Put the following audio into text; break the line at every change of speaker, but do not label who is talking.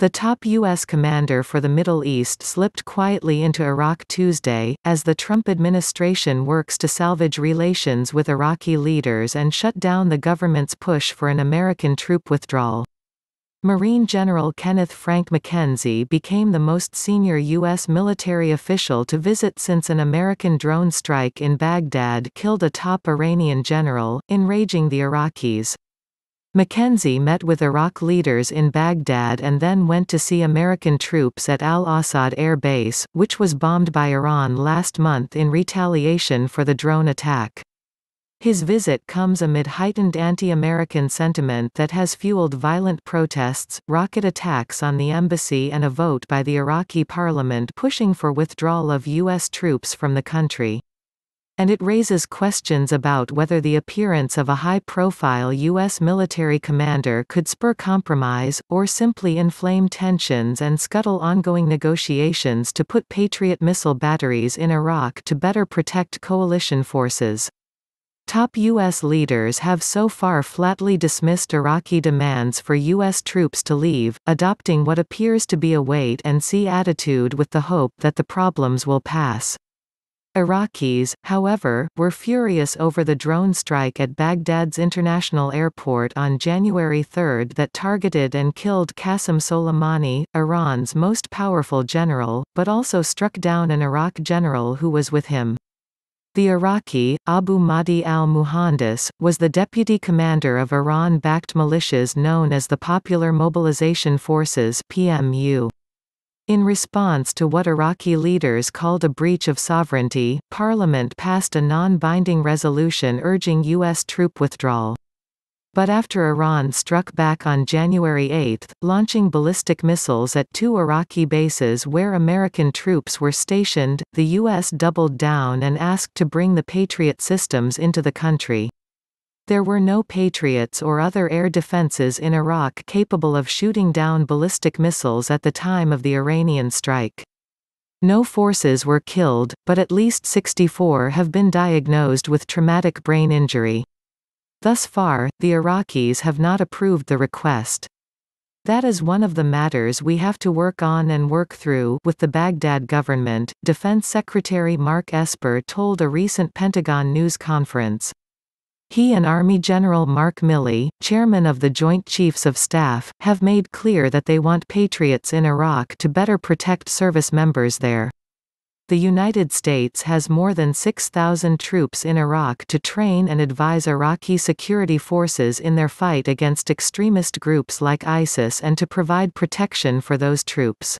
The top U.S. commander for the Middle East slipped quietly into Iraq Tuesday, as the Trump administration works to salvage relations with Iraqi leaders and shut down the government's push for an American troop withdrawal. Marine General Kenneth Frank McKenzie became the most senior U.S. military official to visit since an American drone strike in Baghdad killed a top Iranian general, enraging the Iraqis. McKenzie met with Iraq leaders in Baghdad and then went to see American troops at Al-Assad Air Base, which was bombed by Iran last month in retaliation for the drone attack. His visit comes amid heightened anti-American sentiment that has fueled violent protests, rocket attacks on the embassy and a vote by the Iraqi parliament pushing for withdrawal of U.S. troops from the country. And it raises questions about whether the appearance of a high-profile U.S. military commander could spur compromise, or simply inflame tensions and scuttle ongoing negotiations to put Patriot missile batteries in Iraq to better protect coalition forces. Top U.S. leaders have so far flatly dismissed Iraqi demands for U.S. troops to leave, adopting what appears to be a wait-and-see attitude with the hope that the problems will pass. Iraqis, however, were furious over the drone strike at Baghdad's international airport on January 3 that targeted and killed Qasem Soleimani, Iran's most powerful general, but also struck down an Iraq general who was with him. The Iraqi, Abu Mahdi al-Muhandis, was the deputy commander of Iran-backed militias known as the Popular Mobilization Forces (PMU). In response to what Iraqi leaders called a breach of sovereignty, Parliament passed a non-binding resolution urging U.S. troop withdrawal. But after Iran struck back on January 8, launching ballistic missiles at 2 Iraqi bases where American troops were stationed, the U.S. doubled down and asked to bring the Patriot systems into the country. There were no Patriots or other air defenses in Iraq capable of shooting down ballistic missiles at the time of the Iranian strike. No forces were killed, but at least 64 have been diagnosed with traumatic brain injury. Thus far, the Iraqis have not approved the request. That is one of the matters we have to work on and work through with the Baghdad government, Defense Secretary Mark Esper told a recent Pentagon news conference. He and Army General Mark Milley, chairman of the Joint Chiefs of Staff, have made clear that they want Patriots in Iraq to better protect service members there. The United States has more than 6,000 troops in Iraq to train and advise Iraqi security forces in their fight against extremist groups like Isis and to provide protection for those troops.